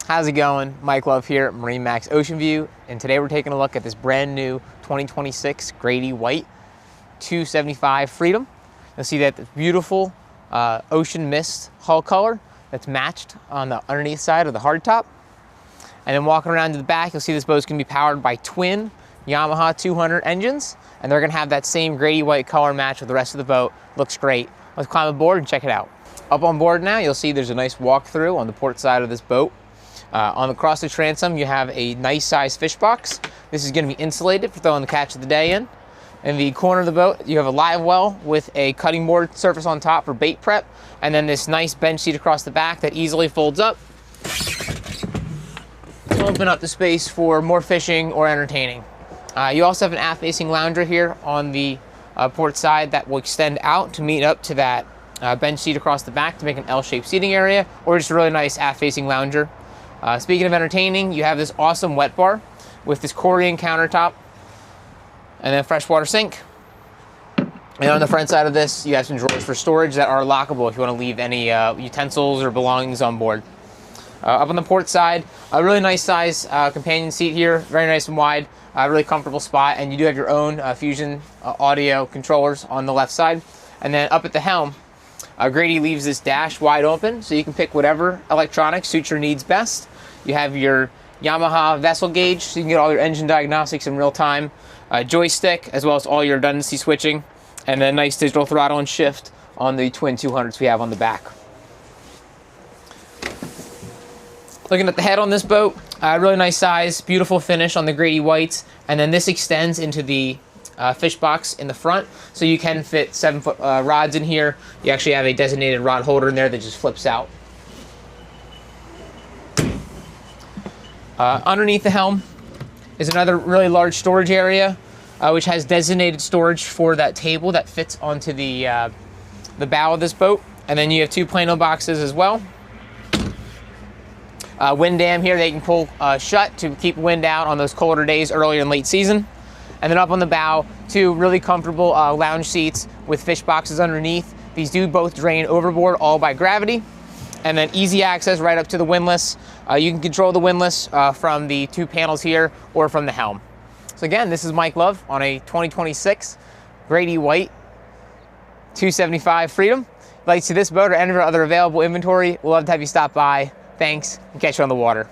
How's it going? Mike Love here at MarineMax Ocean View, and today we're taking a look at this brand new 2026 Grady-White 275 Freedom. You'll see that beautiful ocean mist hull color that's matched on the underneath side of the hardtop. And then walking around to the back, you'll see this boat's gonna be powered by twin Yamaha 200 engines, and they're gonna have that same Grady-White color match with the rest of the boat. Looks great. Let's climb aboard and check it out. Up on board now, you'll see there's a nice walkthrough on the port side of this boat. Across the transom, you have a nice sized fish box. This is going to be insulated for throwing the catch of the day in. In the corner of the boat, you have a live well with a cutting board surface on top for bait prep, and then this nice bench seat across the back that easily folds up to open up the space for more fishing or entertaining. You also have an aft-facing lounger here on the port side that will extend out to meet up to that bench seat across the back to make an L-shaped seating area, or just a really nice aft-facing lounger. Speaking of entertaining, you have this awesome wet bar with this Corian countertop and then freshwater sink. And on the front side of this, you have some drawers for storage that are lockable if you want to leave any utensils or belongings on board. Up on the port side, a really nice size companion seat here, very nice and wide, really comfortable spot, and you do have your own Fusion audio controllers on the left side. And then up at the helm, Grady leaves this dash wide open so you can pick whatever electronics suits your needs best. You have your Yamaha vessel gauge so you can get all your engine diagnostics in real time, joystick, as well as all your redundancy switching, and then nice digital throttle and shift on the twin 200s we have on the back. Looking at the head on this boat, really nice size, beautiful finish on the Grady-Whites, and then this extends into the fish box in the front, so you can fit 7-foot rods in here. You actually have a designated rod holder in there that just flips out. Underneath the helm is another really large storage area, which has designated storage for that table that fits onto the bow of this boat. And then you have two Plano boxes as well. Wind dam here they can pull shut to keep wind out on those colder days earlier in late season. And then up on the bow, two really comfortable lounge seats with fish boxes underneath. These do both drain overboard, all by gravity. And then easy access right up to the windlass. You can control the windlass from the two panels here or from the helm. So again, this is Mike Love on a 2026 Grady-White 275 Freedom. If you'd like to see this boat or any of our other available inventory, we'd love to have you stop by. Thanks, and catch you on the water.